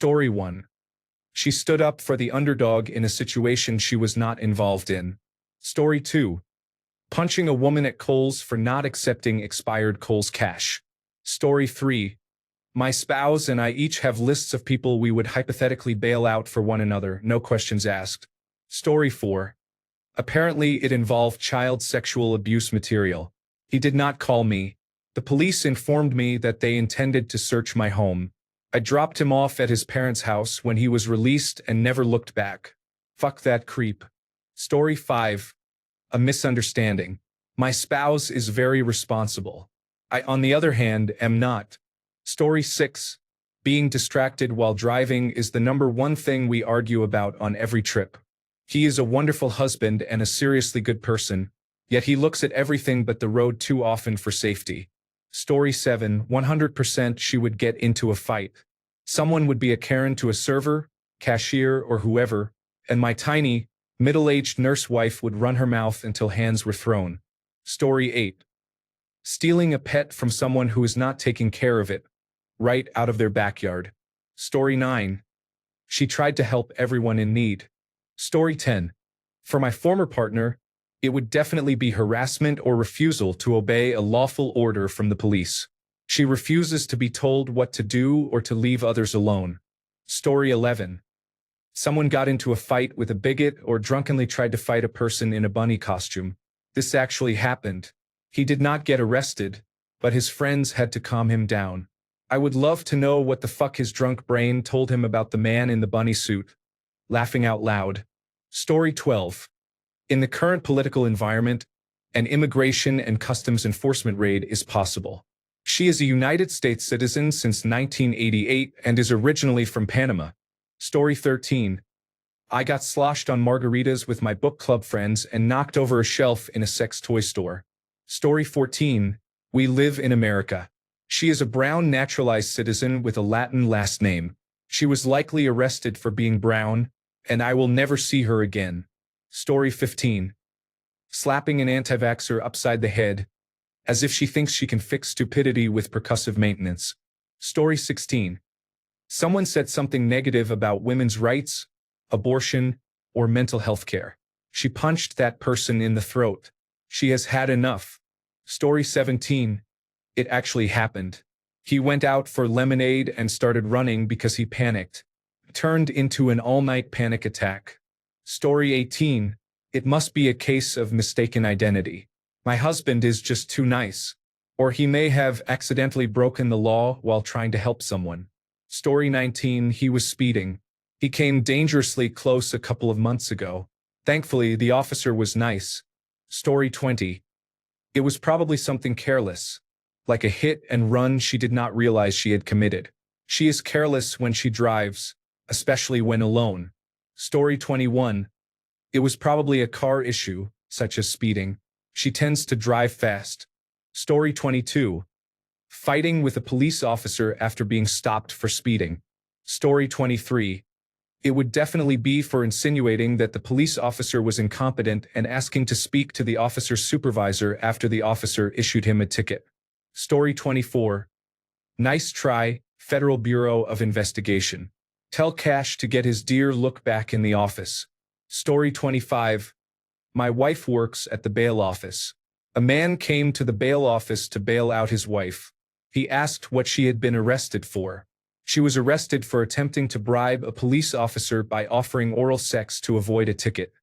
Story 1. She stood up for the underdog in a situation she was not involved in. Story 2. Punching a woman at Kohl's for not accepting expired Kohl's cash. Story 3. My spouse and I each have lists of people we would hypothetically bail out for one another, no questions asked. Story 4. Apparently it involved child sexual abuse material. He did not call me. The police informed me that they intended to search my home. I dropped him off at his parents' house when he was released and never looked back. Fuck that creep. Story 5. A misunderstanding. My spouse is very responsible. I, on the other hand, am not. Story 6. Being distracted while driving is the #1 thing we argue about on every trip. He is a wonderful husband and a seriously good person, yet he looks at everything but the road too often for safety. Story 7. 100% she would get into a fight. Someone would be a Karen to a server, cashier, or whoever, and my tiny, middle-aged nurse wife would run her mouth until hands were thrown. Story 8. Stealing a pet from someone who is not taking care of it, right out of their backyard. Story 9. She tried to help everyone in need. Story 10. For my former partner, it would definitely be harassment or refusal to obey a lawful order from the police. She refuses to be told what to do or to leave others alone. Story 11. Someone got into a fight with a bigot or drunkenly tried to fight a person in a bunny costume. This actually happened. He did not get arrested, but his friends had to calm him down. I would love to know what the fuck his drunk brain told him about the man in the bunny suit. Laughing out loud. Story 12. In the current political environment, an immigration and customs enforcement raid is possible. She is a United States citizen since 1988 and is originally from Panama. Story 13. I got sloshed on margaritas with my book club friends and knocked over a shelf in a sex toy store. Story 14. We live in America. She is a brown naturalized citizen with a Latin last name. She was likely arrested for being brown, and I will never see her again. Story 15. Slapping an anti-vaxxer upside the head, as if she thinks she can fix stupidity with percussive maintenance. Story 16. Someone said something negative about women's rights, abortion, or mental health care. She punched that person in the throat. She has had enough. Story 17. It actually happened. He went out for lemonade and started running because he panicked. Turned into an all-night panic attack. Story 18. It must be a case of mistaken identity. My husband is just too nice. Or he may have accidentally broken the law while trying to help someone. Story 19. He was speeding. He came dangerously close a couple of months ago. Thankfully, the officer was nice. Story 20. It was probably something careless, like a hit and run she did not realize she had committed. She is careless when she drives, especially when alone. Story 21. It was probably a car issue, such as speeding. She tends to drive fast. Story 22. Fighting with a police officer after being stopped for speeding. Story 23. It would definitely be for insinuating that the police officer was incompetent and asking to speak to the officer's supervisor after the officer issued him a ticket. Story 24. Nice try, Federal Bureau of Investigation. Tell Cash to get his dear look back in the office. Story 25. My wife works at the bail office. A man came to the bail office to bail out his wife. He asked what she had been arrested for. She was arrested for attempting to bribe a police officer by offering oral sex to avoid a ticket.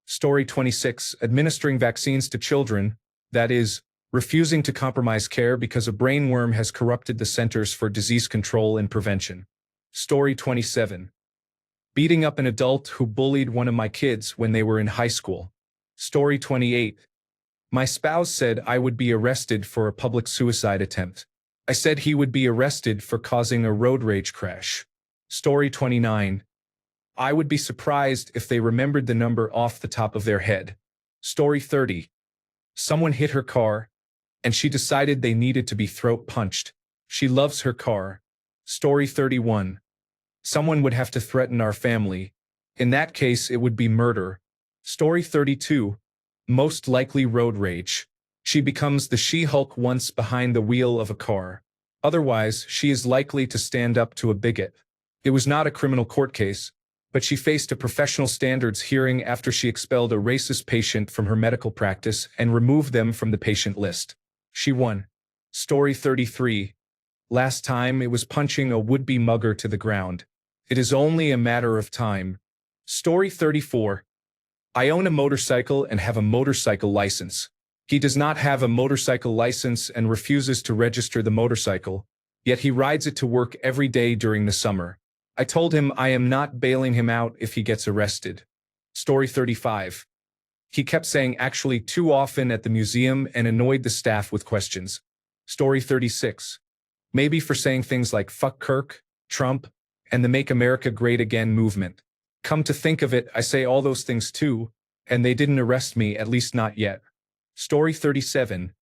Story 26. Administering vaccines to children, that is, refusing to compromise care because a brain worm has corrupted the Centers for Disease Control and Prevention. Story 27. Beating up an adult who bullied one of my kids when they were in high school. Story 28. My spouse said I would be arrested for a public suicide attempt. I said he would be arrested for causing a road rage crash. Story 29. I would be surprised if they remembered the number off the top of their head. Story 30. Someone hit her car, and she decided they needed to be throat punched. She loves her car. Story 31. Someone would have to threaten our family. In that case, it would be murder. Story 32. Most likely road rage. She becomes the She-Hulk once behind the wheel of a car. Otherwise, she is likely to stand up to a bigot. It was not a criminal court case, but she faced a professional standards hearing after she expelled a racist patient from her medical practice and removed them from the patient list. She won. Story 33. Last time it was punching a would-be mugger to the ground. It is only a matter of time. Story 34. I own a motorcycle and have a motorcycle license. He does not have a motorcycle license and refuses to register the motorcycle, yet he rides it to work every day during the summer. I told him I am not bailing him out if he gets arrested. Story 35. He kept saying actually too often at the museum and annoyed the staff with questions. Story 36. Maybe for saying things like fuck Kirk, Trump, and the Make America Great Again movement. Come to think of it, I say all those things too, and they didn't arrest me, at least not yet. Story 37.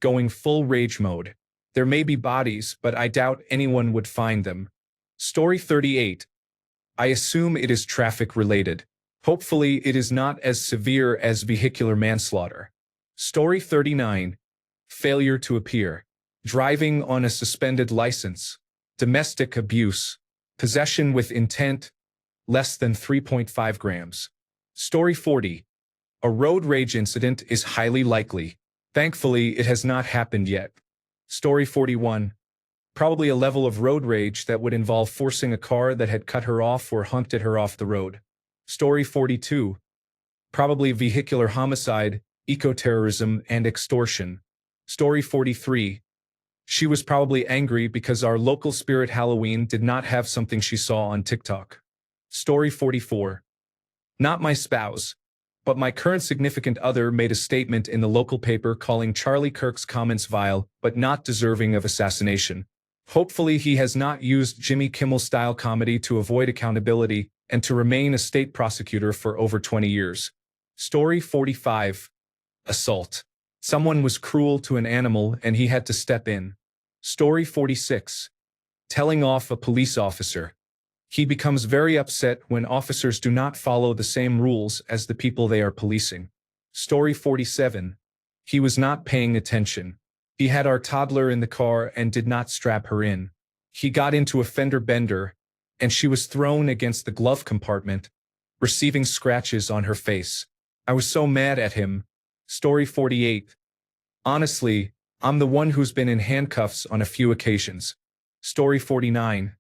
Going full rage mode. There may be bodies, but I doubt anyone would find them. Story 38. I assume it is traffic-related. Hopefully it is not as severe as vehicular manslaughter. Story 39. Failure to appear. Driving on a suspended license. Domestic abuse. Possession with intent. Less than 3.5 grams. Story 40. A road rage incident is highly likely. Thankfully, it has not happened yet. Story 41. Probably a level of road rage that would involve forcing a car that had cut her off or humped at her off the road. Story 42. Probably vehicular homicide, eco-terrorism, and extortion. Story 43. She was probably angry because our local spirit Halloween did not have something she saw on TikTok. Story 44. Not my spouse, but my current significant other made a statement in the local paper calling Charlie Kirk's comments vile but not deserving of assassination. Hopefully he has not used Jimmy Kimmel-style comedy to avoid accountability and to remain a state prosecutor for over 20 years. Story 45. Assault. Someone was cruel to an animal and he had to step in. Story 46. Telling off a police officer. He becomes very upset when officers do not follow the same rules as the people they are policing. Story 47. He was not paying attention. He had our toddler in the car and did not strap her in. He got into a fender bender, and she was thrown against the glove compartment, receiving scratches on her face. I was so mad at him. Story 48. Honestly, I'm the one who's been in handcuffs on a few occasions. Story 49.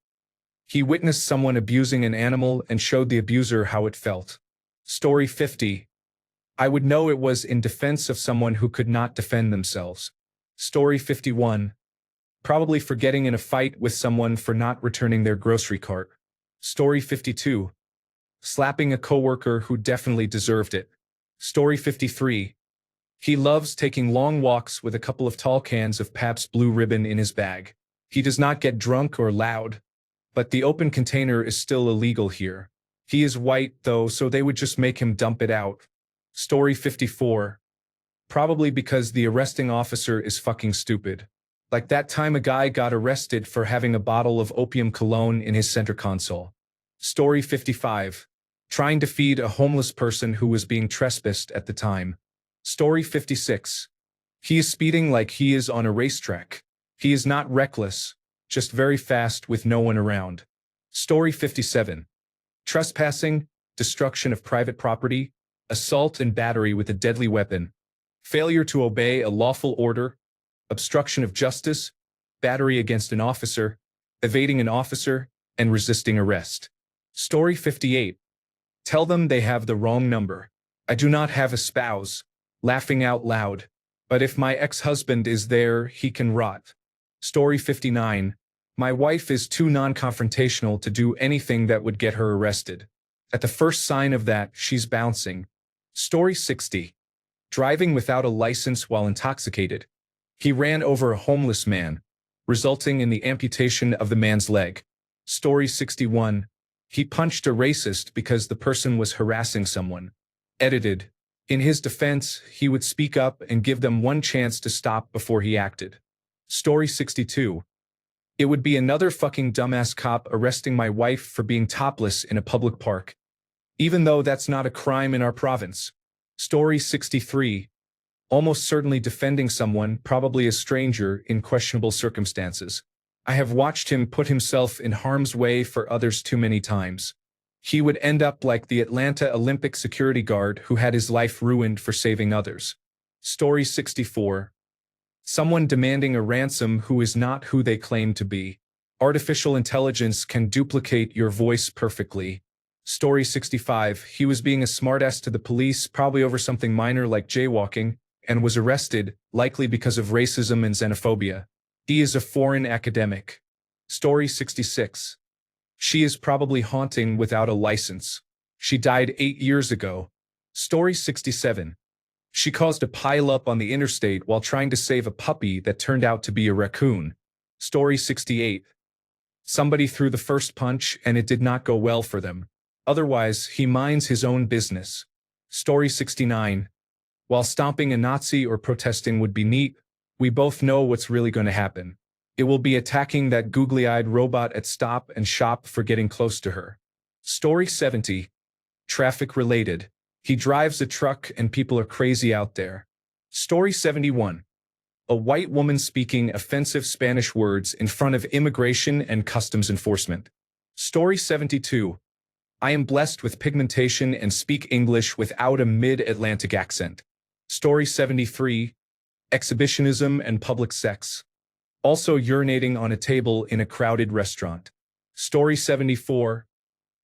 He witnessed someone abusing an animal and showed the abuser how it felt. Story 50. I would know it was in defense of someone who could not defend themselves. Story 51. Probably for getting in a fight with someone for not returning their grocery cart. Story 52. Slapping a coworker who definitely deserved it. Story 53. He loves taking long walks with a couple of tall cans of Pabst Blue Ribbon in his bag. He does not get drunk or loud, but the open container is still illegal here. He is white, though, so they would just make him dump it out. Story 54. Probably because the arresting officer is fucking stupid. Like that time a guy got arrested for having a bottle of opium cologne in his center console. Story 55. Trying to feed a homeless person who was being trespassed at the time. Story 56. He is speeding like he is on a racetrack. He is not reckless, just very fast with no one around. Story 57. Trespassing, destruction of private property, assault and battery with a deadly weapon, failure to obey a lawful order, obstruction of justice, battery against an officer, evading an officer, and resisting arrest. Story 58. Tell them they have the wrong number. I do not have a spouse. Laughing out loud. But if my ex-husband is there, he can rot. Story 59. My wife is too non-confrontational to do anything that would get her arrested. At the first sign of that, she's bouncing. Story 60. Driving without a license while intoxicated. He ran over a homeless man, resulting in the amputation of the man's leg. Story 61. He punched a racist because the person was harassing someone. Edited. In his defense, he would speak up and give them one chance to stop before he acted. Story 62. It would be another fucking dumbass cop arresting my wife for being topless in a public park. Even though that's not a crime in our province. Story 63. Almost certainly defending someone, probably a stranger, in questionable circumstances. I have watched him put himself in harm's way for others too many times. He would end up like the Atlanta Olympic security guard who had his life ruined for saving others. Story 64. Someone demanding a ransom who is not who they claim to be. Artificial intelligence can duplicate your voice perfectly. Story 65. He was being a smartass to the police, probably over something minor like jaywalking, and was arrested, likely because of racism and xenophobia. He is a foreign academic. Story 66. She is probably haunting without a license. She died 8 years ago. Story 67. She caused a pileup on the interstate while trying to save a puppy that turned out to be a raccoon. Story 68. Somebody threw the first punch and it did not go well for them. Otherwise, he minds his own business. Story 69. While stomping a Nazi or protesting would be neat, we both know what's really going to happen. It will be attacking that googly-eyed robot at Stop and Shop for getting close to her. Story 70. Traffic-related. He drives a truck and people are crazy out there. Story 71. A white woman speaking offensive Spanish words in front of immigration and customs enforcement. Story 72. I am blessed with pigmentation and speak English without a mid-Atlantic accent. Story 73. Exhibitionism and public sex. Also urinating on a table in a crowded restaurant. Story 74.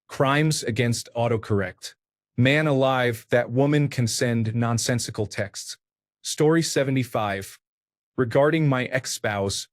Crimes against autocorrect. Man alive, that woman can send nonsensical texts. Story 75. Regarding my ex-spouse,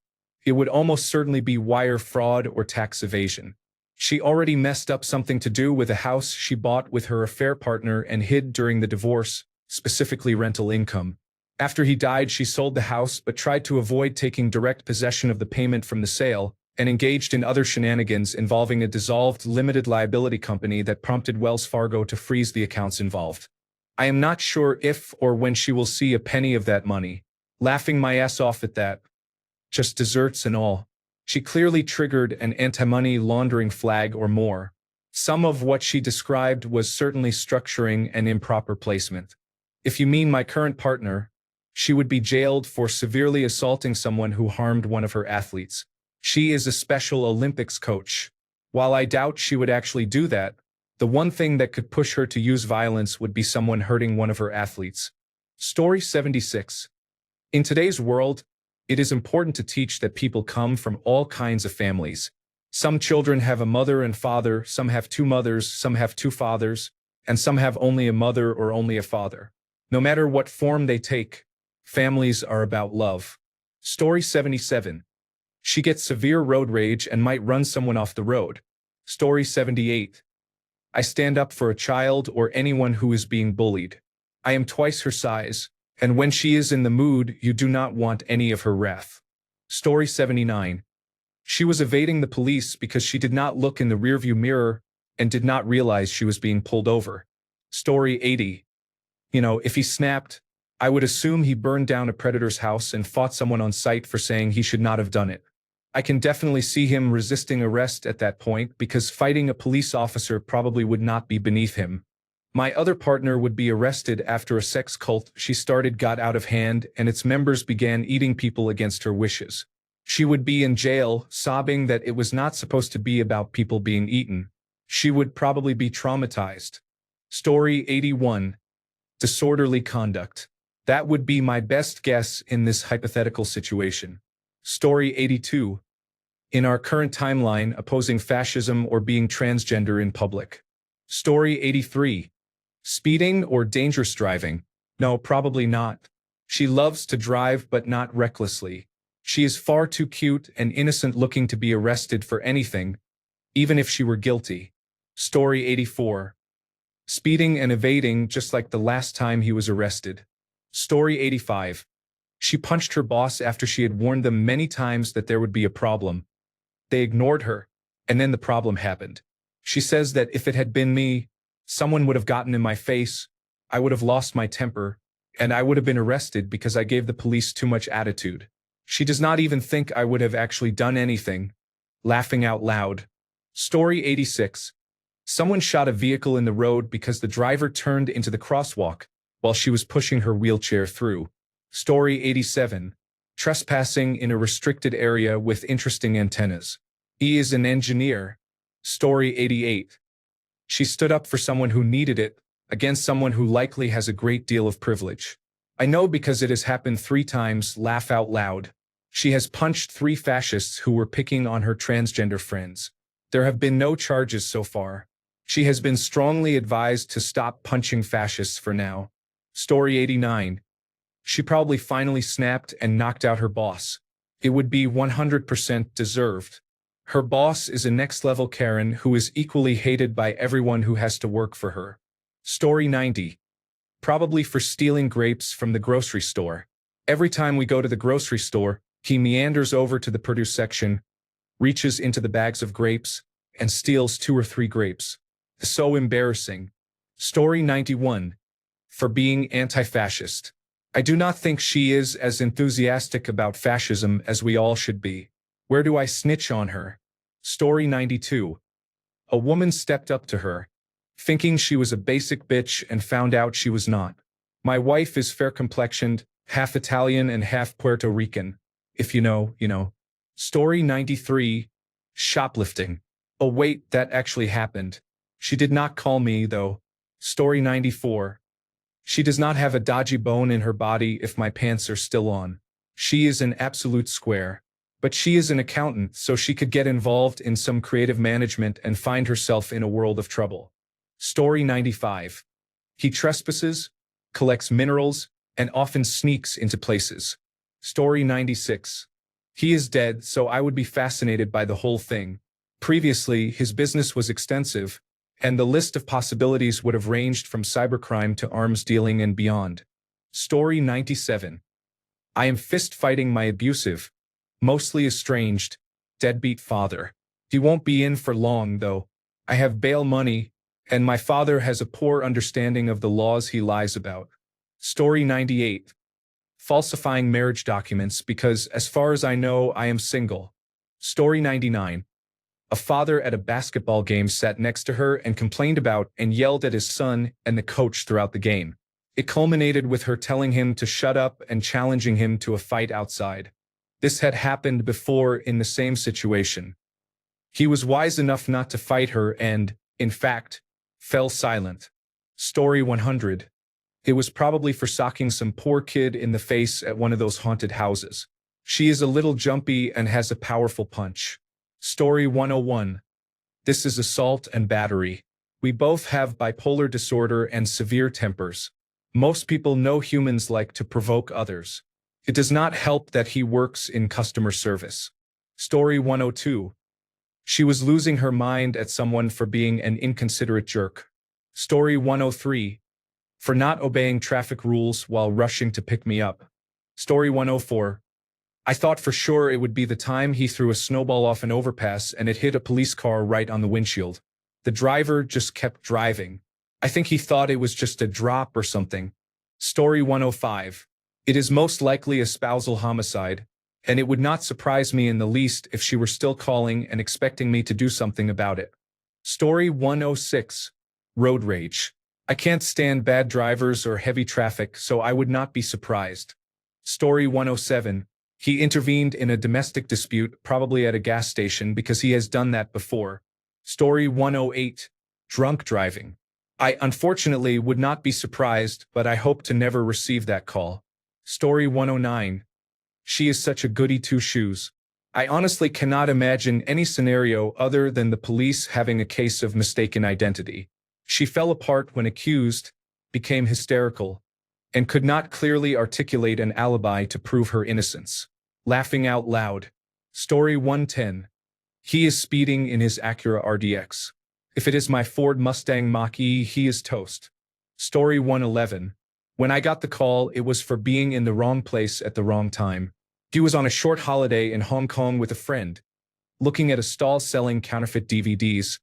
it would almost certainly be wire fraud or tax evasion. She already messed up something to do with a house she bought with her affair partner and hid during the divorce, specifically rental income. After he died, she sold the house but tried to avoid taking direct possession of the payment from the sale and engaged in other shenanigans involving a dissolved limited liability company that prompted Wells Fargo to freeze the accounts involved. I am not sure if or when she will see a penny of that money. Laughing my ass off at that. Just desserts and all. She clearly triggered an anti-money laundering flag or more. Some of what she described was certainly structuring and improper placement. If you mean my current partner, she would be jailed for severely assaulting someone who harmed one of her athletes. She is a Special Olympics coach. While I doubt she would actually do that, the one thing that could push her to use violence would be someone hurting one of her athletes. Story 76. In today's world, it is important to teach that people come from all kinds of families. Some children have a mother and father, some have two mothers, some have two fathers, and some have only a mother or only a father. No matter what form they take, families are about love. Story 77. She gets severe road rage and might run someone off the road. Story 78. I stand up for a child or anyone who is being bullied. I am twice her size, and when she is in the mood, you do not want any of her wrath. Story 79. She was evading the police because she did not look in the rearview mirror and did not realize she was being pulled over. Story 80. If he snapped, I would assume he burned down a predator's house and fought someone on sight for saying he should not have done it. I can definitely see him resisting arrest at that point because fighting a police officer probably would not be beneath him. My other partner would be arrested after a sex cult she started got out of hand and its members began eating people against her wishes. She would be in jail, sobbing that it was not supposed to be about people being eaten. She would probably be traumatized. Story 81. Disorderly conduct. That would be my best guess in this hypothetical situation. Story 82. In our current timeline, opposing fascism or being transgender in public. Story 83. Speeding or dangerous driving? No, probably not. She loves to drive but not recklessly. She is far too cute and innocent looking to be arrested for anything, even if she were guilty. Story 84. Speeding and evading just like the last time he was arrested. Story 85. She punched her boss after she had warned them many times that there would be a problem. They ignored her, and then the problem happened. She says that if it had been me, someone would have gotten in my face, I would have lost my temper, and I would have been arrested because I gave the police too much attitude. She does not even think I would have actually done anything. Laughing out loud. Story 86. Someone shot a vehicle in the road because the driver turned into the crosswalk while she was pushing her wheelchair through. Story 87. Trespassing in a restricted area with interesting antennas. E is an engineer. Story 88. She stood up for someone who needed it, against someone who likely has a great deal of privilege. I know because it has happened 3 times, laugh out loud. She has punched 3 fascists who were picking on her transgender friends. There have been no charges so far. She has been strongly advised to stop punching fascists for now. Story 89. She probably finally snapped and knocked out her boss. It would be 100% deserved. Her boss is a next-level Karen who is equally hated by everyone who has to work for her. Story 90. Probably for stealing grapes from the grocery store. Every time we go to the grocery store, he meanders over to the produce section, reaches into the bags of grapes, and steals 2 or 3 grapes. So embarrassing. Story 91. For being anti-fascist. I do not think she is as enthusiastic about fascism as we all should be. Where do I snitch on her? Story 92. A woman stepped up to her, thinking she was a basic bitch and found out she was not. My wife is fair-complexioned, half Italian and half Puerto Rican. If you know, you know. Story 93. Shoplifting. Oh wait, that actually happened. She did not call me, though. Story 94. She does not have a dodgy bone in her body if my pants are still on. She is an absolute square. But she is an accountant, so she could get involved in some creative management and find herself in a world of trouble. Story 95. He trespasses, collects minerals, and often sneaks into places. Story 96. He is dead, so I would be fascinated by the whole thing. Previously, his business was extensive, and the list of possibilities would have ranged from cybercrime to arms dealing and beyond. Story 97. I am fist-fighting my abusive, mostly estranged, deadbeat father. He won't be in for long, though. I have bail money, and my father has a poor understanding of the laws he lies about. Story 98. Falsifying marriage documents because, as far as I know, I am single. Story 99. A father at a basketball game sat next to her and complained about and yelled at his son and the coach throughout the game. It culminated with her telling him to shut up and challenging him to a fight outside. This had happened before in the same situation. He was wise enough not to fight her and, in fact, fell silent. Story 100. It was probably for socking some poor kid in the face at one of those haunted houses. She is a little jumpy and has a powerful punch. Story 101. This is assault and battery. We both have bipolar disorder and severe tempers. Most people know humans like to provoke others. It does not help that he works in customer service. Story 102. She was losing her mind at someone for being an inconsiderate jerk. Story 103. For not obeying traffic rules while rushing to pick me up. Story 104. I thought for sure it would be the time he threw a snowball off an overpass and it hit a police car right on the windshield. The driver just kept driving. I think he thought it was just a drop or something. Story 105. It is most likely a spousal homicide, and it would not surprise me in the least if she were still calling and expecting me to do something about it. Story 106. Road rage. I can't stand bad drivers or heavy traffic, so I would not be surprised. Story 107. He intervened in a domestic dispute, probably at a gas station, because he has done that before. Story 108. Drunk driving. I unfortunately would not be surprised, but I hope to never receive that call. Story 109. She is such a goody two-shoes. I honestly cannot imagine any scenario other than the police having a case of mistaken identity. She fell apart when accused, became hysterical, and could not clearly articulate an alibi to prove her innocence. Laughing out loud. Story 110. He is speeding in his Acura RDX. If it is my Ford Mustang Mach-E, he is toast. Story 111. When I got the call, it was for being in the wrong place at the wrong time. He was on a short holiday in Hong Kong with a friend, looking at a stall selling counterfeit DVDs,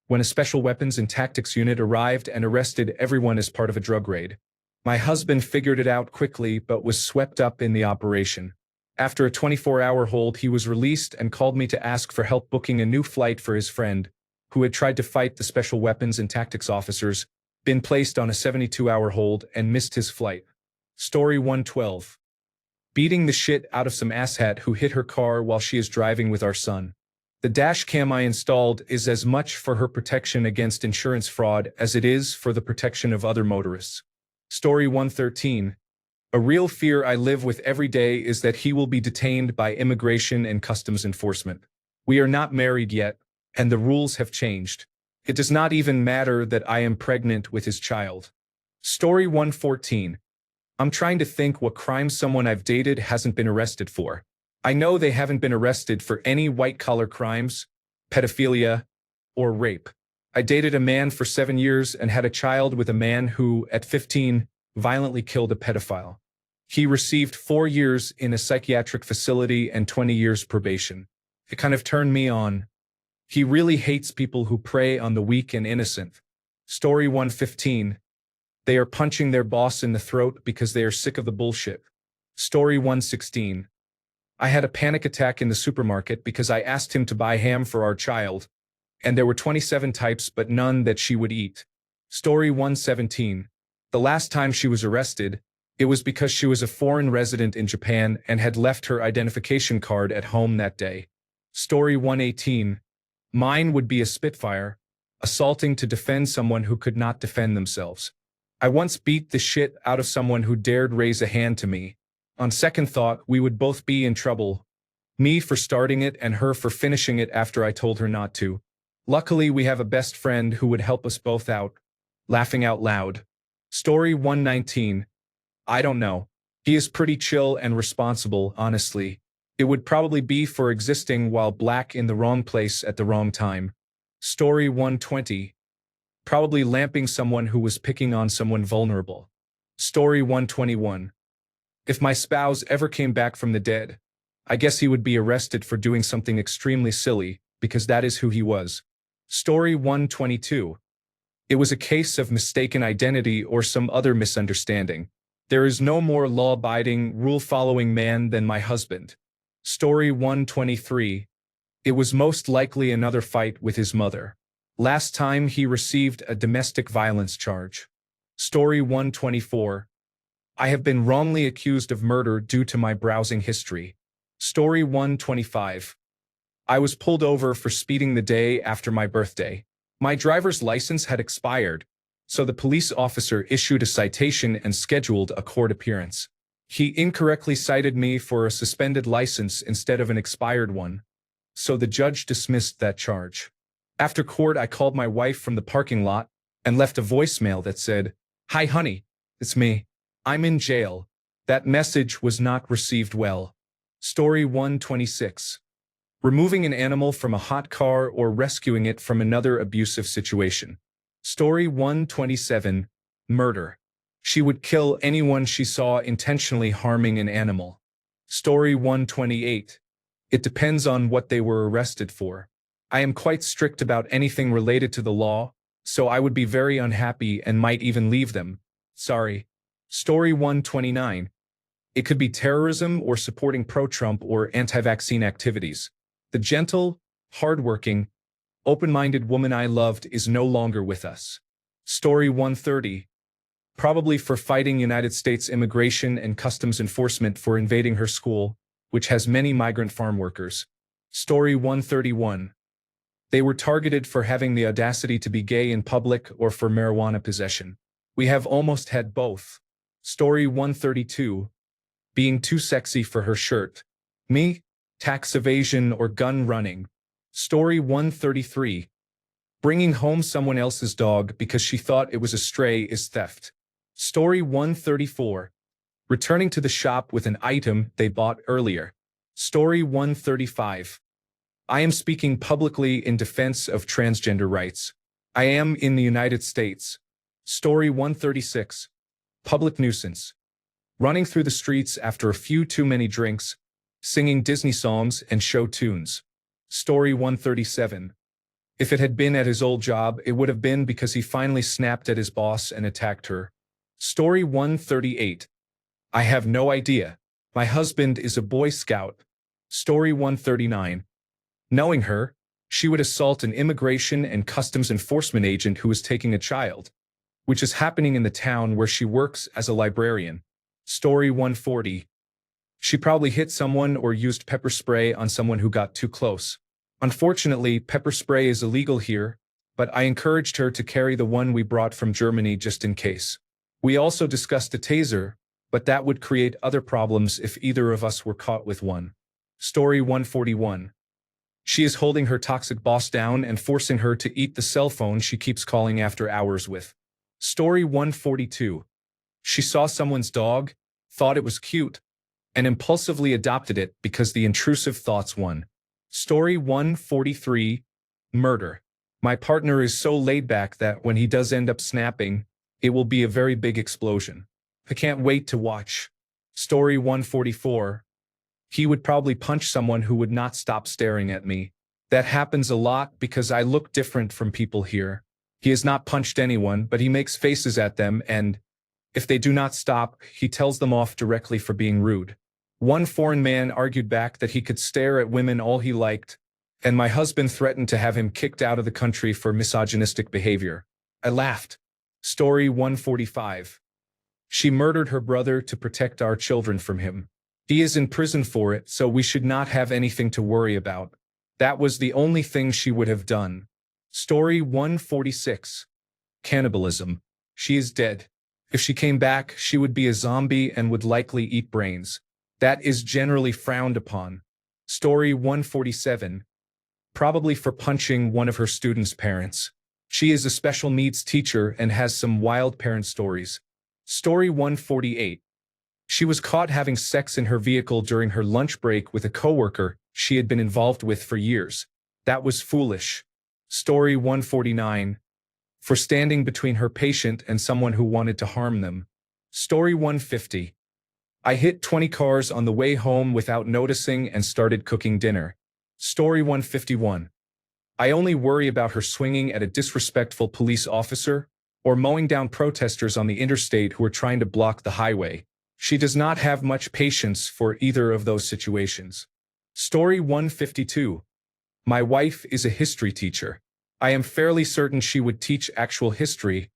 when a special weapons and tactics unit arrived and arrested everyone as part of a drug raid. My husband figured it out quickly but was swept up in the operation. After a 24-hour hold, he was released and called me to ask for help booking a new flight for his friend, who had tried to fight the special weapons and tactics officers, been placed on a 72-hour hold, and missed his flight. Story 112. Beating the shit out of some asshat who hit her car while she is driving with our son. The dash cam I installed is as much for her protection against insurance fraud as it is for the protection of other motorists. Story 113. A real fear I live with every day is that he will be detained by immigration and customs enforcement. We are not married yet, and the rules have changed. It does not even matter that I am pregnant with his child. Story 114. I'm trying to think what crime someone I've dated hasn't been arrested for. I know they haven't been arrested for any white-collar crimes, pedophilia, or rape. I dated a man for 7 years and had a child with a man who, at 15, violently killed a pedophile. He received 4 years in a psychiatric facility and 20 years probation. It kind of turned me on. He really hates people who prey on the weak and innocent. Story 115. They are punching their boss in the throat because they are sick of the bullshit. Story 116. I had a panic attack in the supermarket because I asked him to buy ham for our child, and there were 27 types but none that she would eat. Story 117. The last time she was arrested, it was because she was a foreign resident in Japan and had left her identification card at home that day. Story 118. Mine would be a Spitfire, assaulting to defend someone who could not defend themselves. I once beat the shit out of someone who dared raise a hand to me. On second thought, we would both be in trouble. Me for starting it and her for finishing it after I told her not to. Luckily, we have a best friend who would help us both out. Laughing out loud. Story 119. I don't know. He is pretty chill and responsible, honestly. It would probably be for existing while black in the wrong place at the wrong time. Story 120. Probably lamping someone who was picking on someone vulnerable. Story 121. If my spouse ever came back from the dead, I guess he would be arrested for doing something extremely silly, because that is who he was. Story 122. It was a case of mistaken identity or some other misunderstanding. There is no more law-abiding, rule-following man than my husband. Story 123. It was most likely another fight with his mother. Last time he received a domestic violence charge. Story 124. I have been wrongly accused of murder due to my browsing history. Story 125. I was pulled over for speeding the day after my birthday. My driver's license had expired, so the police officer issued a citation and scheduled a court appearance. He incorrectly cited me for a suspended license instead of an expired one, so the judge dismissed that charge. After court, I called my wife from the parking lot and left a voicemail that said, "Hi honey, it's me. I'm in jail." That message was not received well. Story 126. Removing an animal from a hot car or rescuing it from another abusive situation. Story 127. Murder. She would kill anyone she saw intentionally harming an animal. Story 128. It depends on what they were arrested for. I am quite strict about anything related to the law, so I would be very unhappy and might even leave them. Sorry. Story 129. It could be terrorism or supporting pro-Trump or anti-vaccine activities. The gentle, hardworking, open-minded woman I loved is no longer with us. Story 130. Probably for fighting United States Immigration and Customs Enforcement for invading her school, which has many migrant farm workers. Story 131. They were targeted for having the audacity to be gay in public or for marijuana possession. We have almost had both. Story 132. Being too sexy for her shirt. Me, tax evasion or gun running. Story 133. Bringing home someone else's dog because she thought it was a stray is theft. Story 134. Returning to the shop with an item they bought earlier. Story 135. I am speaking publicly in defense of transgender rights. I am in the United States. Story 136. Public nuisance. Running through the streets after a few too many drinks, singing Disney songs and show tunes. Story 137. If it had been at his old job, it would have been because he finally snapped at his boss and attacked her. Story 138. I have no idea. My husband is a Boy Scout. Story 139. Knowing her, she would assault an immigration and customs enforcement agent who was taking a child, which is happening in the town where she works as a librarian. Story 140. She probably hit someone or used pepper spray on someone who got too close. Unfortunately, pepper spray is illegal here, but I encouraged her to carry the one we brought from Germany just in case. We also discussed a taser, but that would create other problems if either of us were caught with one. Story 141. She is holding her toxic boss down and forcing her to eat the cell phone she keeps calling after hours with. Story 142. She saw someone's dog, thought it was cute, and impulsively adopted it because the intrusive thoughts won. Story 143. Murder. My partner is so laid back that when he does end up snapping, it will be a very big explosion. I can't wait to watch. Story 144. He would probably punch someone who would not stop staring at me. That happens a lot because I look different from people here. He has not punched anyone, but he makes faces at them and, if they do not stop, he tells them off directly for being rude. One foreign man argued back that he could stare at women all he liked, and my husband threatened to have him kicked out of the country for misogynistic behavior. I laughed. Story 145. She murdered her brother to protect our children from him. He is in prison for it, so we should not have anything to worry about. That was the only thing she would have done. Story 146. Cannibalism. She is dead. If she came back, she would be a zombie and would likely eat brains. That is generally frowned upon. Story 147. Probably for punching one of her students' parents. She is a special needs teacher and has some wild parent stories. Story 148. She was caught having sex in her vehicle during her lunch break with a coworker she had been involved with for years. That was foolish. Story 149. For standing between her patient and someone who wanted to harm them. Story 150. I hit 20 cars on the way home without noticing and started cooking dinner. Story 151. I only worry about her swinging at a disrespectful police officer or mowing down protesters on the interstate who are trying to block the highway. She does not have much patience for either of those situations. Story 152. My wife is a history teacher. I am fairly certain she would teach actual history,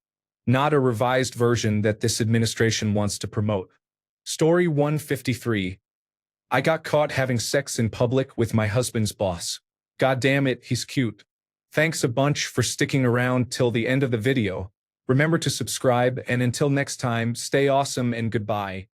not a revised version that this administration wants to promote. Story 153. I got caught having sex in public with my husband's boss. God damn it, he's cute. Thanks a bunch for sticking around till the end of the video. Remember to subscribe, and until next time, stay awesome and goodbye.